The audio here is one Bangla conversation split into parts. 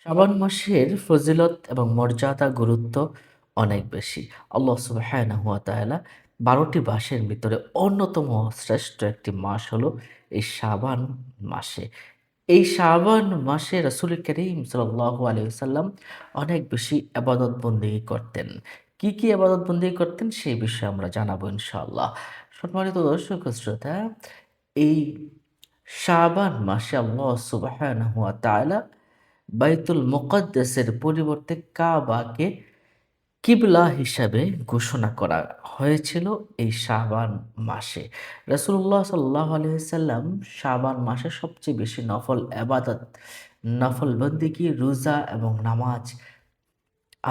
শাবান মাসের ফজিলত এবং মর্যাদা গুরুত্ব অনেক বেশি। আল্লাহ সুবহানাহু ওয়া তাআলা ১২টি মাসের ভিতরে অন্যতম শ্রেষ্ঠ একটি মাস হলো এই শাবান মাসে। এই শাবান মাসে রাসূল করিম সাল্লাল্লাহু আলাইহি ওয়াসাল্লাম অনেক বেশি ইবাদত বন্দেগী করতেন। কি ইবাদত বন্দেগী করতেন সেই বিষয়ে আমরা জানাবো ইনশাআল্লাহ। সম্মানিত দর্শক ও শ্রোতা, এই শাবান মাসে আল্লাহ সুবহানাহু ওয়া তাআলা বাইতুল মুকাদ্দাসের পরিবর্তে কাবাকে কিবলা হিসাবে ঘোষণা করা হয়েছিল এই শাবান মাসে। রাসূলুল্লাহ সাল্লাল্লাহু আলাইহি ওয়াসাল্লাম শাবান মাসে সবচেয়ে বেশি নফল ইবাদত, নফল বন্দেগী, রোজা এবং নামাজ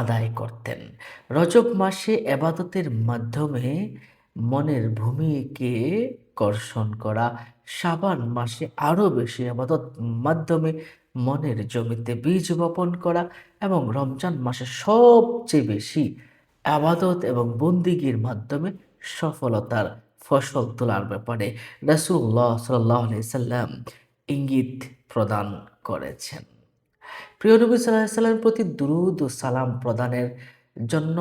আদায় করতেন। রজব মাসে এবাদতের মাধ্যমে মনের ভূমিকে কর্ষণ করা, শাবান মাসে আরও বেশি এবাদত মাধ্যমে মনের জমিতে বীজ বপন করা এবং রমজান মাসে সবচেয়ে বেশি আবাদত এবং বন্দিগির মাধ্যমে সফলতার ফসল তোলার ব্যাপারে রাসূলুল্লাহ সাল্লাল্লাহু আলাইহি সাল্লাম ইঙ্গিত প্রদান করেছেন। প্রিয় নবী সাল্লাল্লাহু আলাইহি সাল্লামের প্রতি দুরূদ ও সালাম প্রদানের জন্য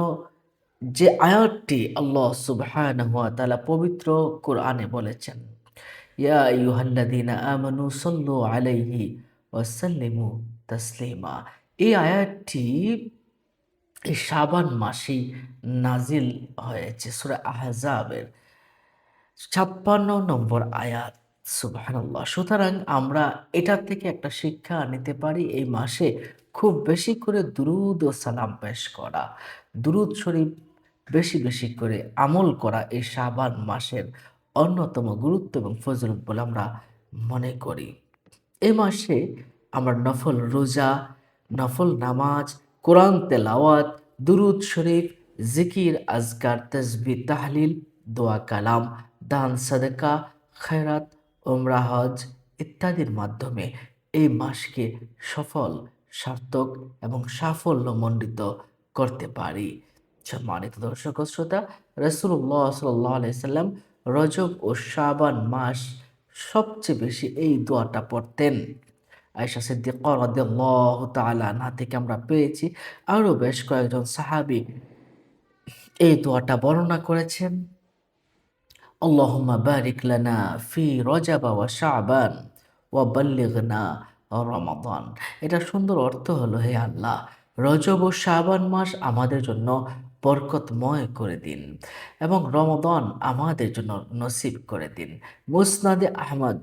যে আয়াতটি আল্লাহ সুবহানাহু ওয়া তাআলা পবিত্র কোরআনে বলেছেন, ইয়া আইয়ুহাল্লাযীনা আমানু সাল্লু আলাইহি ওয়া সাল্লিমু তাসলিমা। এই আয়াতটি এই শাবান মাসেই নাজিল হয়েছে। সূরা আহজাবের ৫৬ নম্বর আয়াত। সুবহানাল্লাহ। সুতরাং আমরা এটা থেকে একটা শিক্ষা নিতে পারি, এই মাসে খুব বেশি করে দুরূদ ও সালাম পেশ করা, দুরূদ শরীফ বেশি করে আমল করা এই শাবান মাসের অন্যতম গুরুত্ব এবং ফজিলত বলে আমরা মনে করি। এ মাসে আমরা নফল রোজা, নফল নামাজ, কোরআন তেলাওয়াত, দুরূদ শরীফ, জিকির, আজকার, তাসবিহ, তাহলিল, দোয়া কালাম, দান সাদাকা, খায়রাত, উমরা, হজ ইত্যাদির মাধ্যমে এই মাসকে সফল, সার্থক এবং সাফল্যমণ্ডিত করতে পারি। সম্মানিত দর্শক ও শ্রোতা, রাসূলুল্লাহ সাল্লাল্লাহু আলাইহি সাল্লাম রজব ও শাবান মাস সবচেয়ে বেশি এই দোয়াটা পড়তেন। আয়েশা সিদ্দিকা রাদিয়াল্লাহু তাআলা আনহা থেকে আমরা পেয়েছি। আরও বেশ কয়েকজন সাহাবী এই দোয়াটা বর্ণনা করেছেন। আল্লাহুম্মা বারিক লানা ফি রজব ওয়া শাবান ওয়া বাল্লিগনা রমাদান। এটার সুন্দর অর্থ হলো, হে আল্লাহ, রজব ও শাবান মাস আমাদের জন্য বরকতময় করে দিন এবং রমাদান আমাদের জন্য নসিব করে দিন। মুসনাদে আহমদ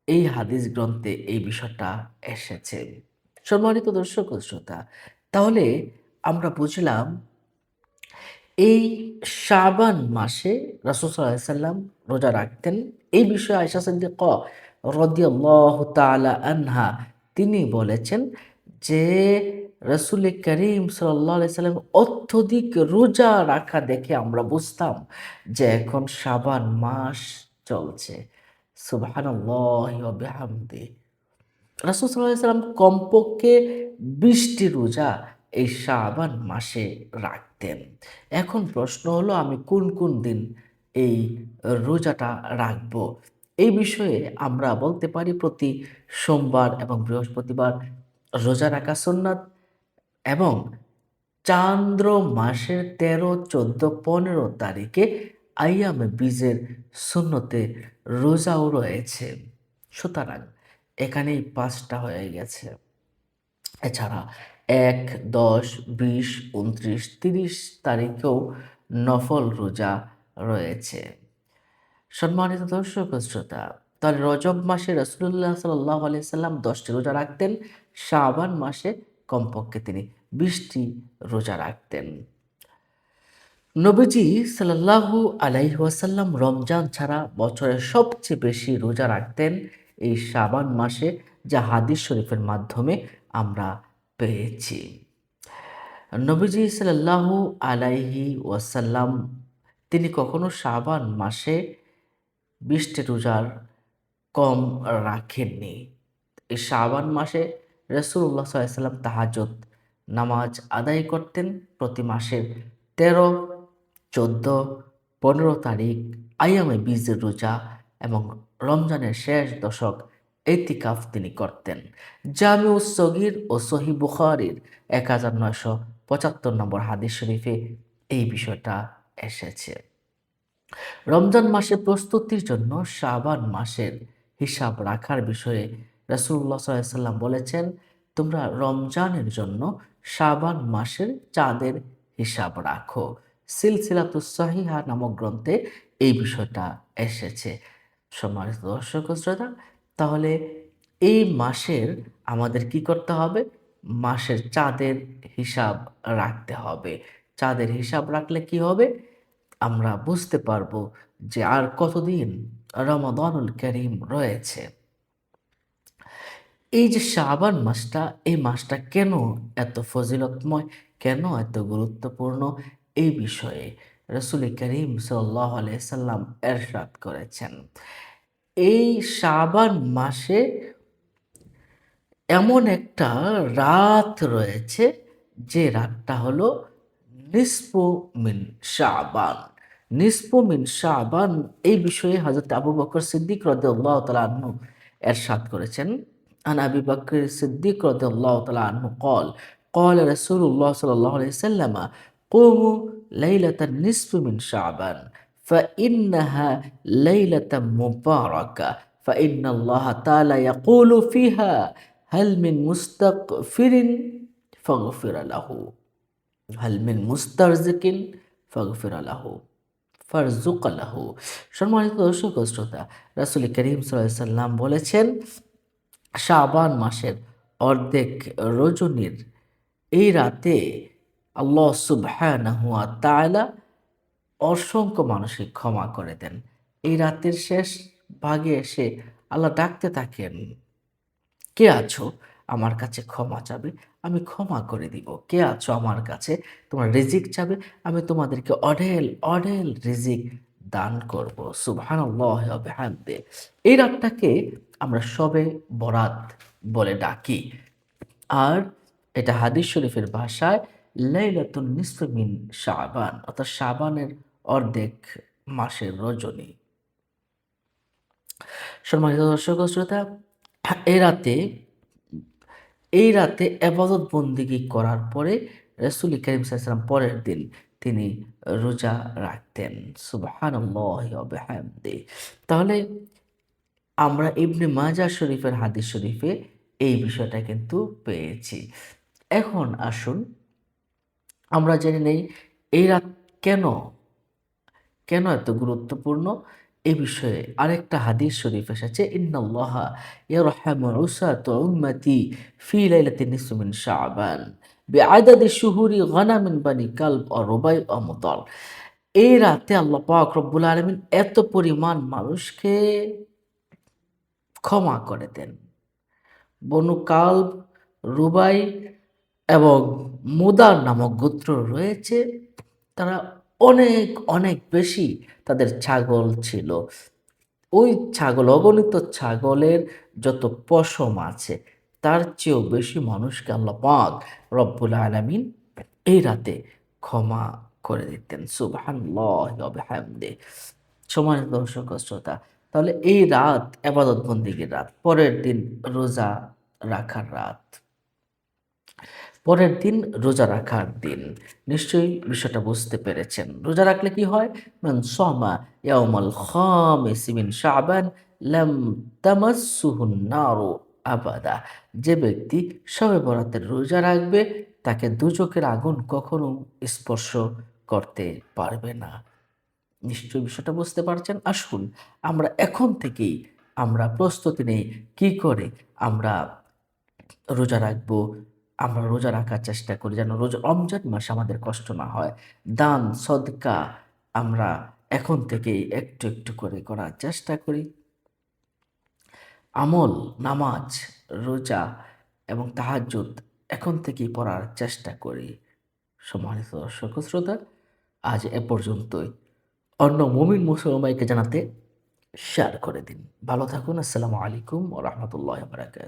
এই হাদিস গ্রন্থে এই বিষয়টা এসেছে। সম্মানিত দর্শক ও শ্রোতা, তাহলে আমরা বুঝলাম এই শাবান মাসে রাসূল সাল্লাল্লাহু আলাইহি সাল্লাম রোজা রাখতেন। এই বিষয়ে আয়েশা সিদ্দিকা রাদিয়াল্লাহু তাআলা আনহা তিনি বলেছেন যে রাসূল করিম সাল্লাল্লাহু আলাইহি সাল্লাম অত্যধিক রোজা রাখা দেখে আমরা বুঝতাম যে এখন শাবান মাস চলছে। সুবহানাল্লাহি ওয়া বিহামদিহি। রাসূল সাল্লাল্লাহু আলাইহি সাল্লাম কমপক্ষে ২০টি রোজা এই শাবান মাসে রাখতেন। এখন প্রশ্ন হলো, আমি কোন দিন এই রোজাটা রাখবো? এই বিষয়ে আমরা বলতে পারি প্রতি সোমবার এবং বৃহস্পতিবার রোজা রাখা সুন্নাত এবং চান্দ্র মাসের ১৩, ১৪, ১৫ তারিখে আইয়ামে বীজের সুন্নতে রোজাও রয়েছে। সুতরাং এখানেই ৫টা হয়ে গেছে। এছাড়া ১, ১০, ২০, ২৯, ৩০ তারিখেও নফল রোজা রয়েছে। সম্মানিত দর্শক ও শ্রোতা, তাহলে রজব মাসে রাসূলুল্লাহ সাল্লাল্লাহু আলাইহি সাল্লাম ১০টি রোজা রাখতেন, শাবান মাসে কমপক্ষে তিনি ২০টি রোজা রাখতেন। নবীজি সাল্লাল্লাহু আলাইহি ওয়াসাল্লাম রমজান ছাড়া বছরের সবচেয়ে বেশি রোজা রাখতেন এই শাবান মাসে, যা হাদিস শরীফের মাধ্যমে আমরা পেয়েছি। নবীজি সাল্লাল্লাহু আলাইহি ওয়াসাল্লাম তিনি কখনো শাবান মাসে ২০টি রোজার কম রাখেননি। এই শাবান মাসে রাসূলুল্লাহ সাল্লাল্লাহু আলাইহি ওয়াসাল্লাম তাহাজ্জুদ নামাজ আদায় করতেন। প্রতি মাসের ১৩, ১৪, ১৫ তারিখ আইয়ামে বীজের রোজা এবং রমজানের শেষ দশক ইতিকাফ তিনি করতেন। জামিউস সগীর ও সহিহ বুখারীর 1975 নম্বর হাদিস শরীফে এই বিষয়টা এসেছে। রমজান মাসের প্রস্তুতির জন্য শাবান মাসের হিসাব রাখার বিষয়ে রাসূলুল্লাহ সাল্লাল্লাহু আলাইহি ওয়াসাল্লাম বলেছেন, তোমরা রমজানের জন্য শাবান মাসের চাঁদের হিসাব রাখো। সিলসিলাতুস সহিহা নামক গ্রন্থে এই বিষয়টা এসেছে। সম্মানিত দর্শক ও শ্রোতা, তাহলে এই মাসের আমাদের কি করতে হবে? মাসের চাঁদের হিসাব রাখতে হবে। চাঁদের হিসাব রাখলে কি হবে? আমরা বুঝতে পারবো যে আর কতদিন রমাদানুল কারীম রয়েছে। এই যে শাবান মাসটা, এই মাসটা কেন এত ফজিলতময়, কেন এত গুরুত্বপূর্ণ, এই বিষয়ে রাসূল করিম সাল্লাল্লাহু আলাইহি সাল্লাম ইরশাদ করেছেন। এই শাবান মাসে এমন একটা রাত রয়েছে, যে রাতটা হলো নিসফু মিন শাবান। নিসফু মিন শাবান, এই বিষয়ে হযরত আবু বকর সিদ্দিক রাদিয়াল্লাহু তাআলা আনহু ইরশাদ করেছেন। আন আবি বকর সিদ্দিক রাদিয়াল্লাহু তাআলা আনহু قال قال رسول الله صلى الله عليه وسلم قوموا ليلة النصف من شعبان فإنها ليلة مباركة فإن الله تعالى يقول فيها هل من مستغفر فاغفر له হাল মিন মুস্তারজিকিন ফাগফিরা লাহু ফারজুক লাহু। সম্মানিত দর্শক ও শ্রোতা, রাসূল করিম সাল্লাল্লাহু আলাইহি সাল্লাম বলেছেন, শাবান মাসের অর্ধেক রজনীর এই রাতে আল্লাহ সুবহানাহু ওয়া তাআলা অসংখ্য মানুষকে ক্ষমা করে দেন। এই রাতের শেষ ভাগে এসে আল্লাহ ডাকতে থাকেন, কে আছো আমার কাছে ক্ষমা চাবে, আমি ক্ষমা করে দিব। কে আছো আমার কাছে তোমার রিজিক চাবে, আমি তোমাদেরকে অঢেল অঢেল রিজিক দান করব। সুবহানাল্লাহি ওয়া বিহামদি। এই রাতটাকে আমরা শবে বরাত বলে ডাকি। আর এটা হাদিস শরীফের ভাষায় লাইলাতুন নিসফি মিন শাবান, অর্থাৎ শাবানের অর্ধেক মাসের রজনী। সম্মানিত দর্শক ও শ্রোতা, এই রাতে এই রাতে এবাদত বন্দিগি করার পরে রাসূল কারীম সাল্লাল্লাহু আলাইহি ওয়াসাল্লাম পরের দিন তিনি রোজা রাখতেন। সুবহানাল্লাহি ওয়া বিহামদিহি। তাহলে আমরা ইবনে মাজাহ শরীফের হাদিস শরীফে এই বিষয়টা কিন্তু পেয়েছি। এখন আসুন আমরা জেনে নেই এই রাত কেন কেন এত গুরুত্বপূর্ণ, এ বিষয়ে আরেকটা হাদিস শরীফ এসেছে, ইন্নাল্লাহা ইয়ারহামু উসাতা উম্মতি ফি লাইলাতিন নিসফি মিন শাবান বিআদাদি শুহুরি গানামিন বানি কালব ও রুবাই ও মুতার। এই রাতে আল্লাহ পাক রব্বুল আলামিন এত পরিমাণ মানুষকে ক্ষমা করে দেন। বনু কালব, রুবাই এবং মুদার নামক গোত্র রয়েছে, তারা অনেক অনেক বেশি তাদের ছাগল ছিল। ওই ছাগল, অগণিত ছাগলের যত পশম আছে তার চেয়েও বেশি মানুষকে আল্লাহ পাক রব্বুল আলামিন এই রাতে ক্ষমা করে দিতেন। সুবহানাল্লাহি ওয়া বিহামদিহি। সম্মানিত দর্শক ও শ্রোতা, তাহলে এই রাত ইবাদত বন্দেগীর রাত, পরের দিন রোজা রাখার রাত, পরের দিন রোজা রাখার দিন। নিশ্চয়ই বিষয়টা বুঝতে পেরেছেন। রোজা রাখলে কি হয়? মান সামা ইয়াউমাল খামিস মিন শাবান লাম তামাসসুহুন নারু আবাদা। যে ব্যক্তি শবে বরাতের রোজা রাখবে তাকে দুজকের আগুন কখনো স্পর্শ করতে পারবে না। নিশ্চয়ই বিষয়টা বুঝতে পারছেন। আসুন আমরা এখন থেকেই আমরা প্রস্তুতি নেই, কি করে আমরা রোজা রাখবো। আমরা রোজা রাখার চেষ্টা করি যেন রমজান মাসে আমাদের কষ্ট না হয়। দান সদকা আমরা এখন থেকেই একটু একটু করে করার চেষ্টা করি। আমল, নামাজ, রোজা এবং তাহাজ্জুদ এখন থেকেই পড়ার চেষ্টা করি। সম্মানিত দর্শক ও শ্রোতা, আজ এ পর্যন্তই। অন্য মুমিন মুসলমানকে জানাতে শেয়ার করে দিন। ভালো থাকুন। আসসালামু আলাইকুম ওয়া রাহমাতুল্লাহি ওয়া বারাকাতুহু।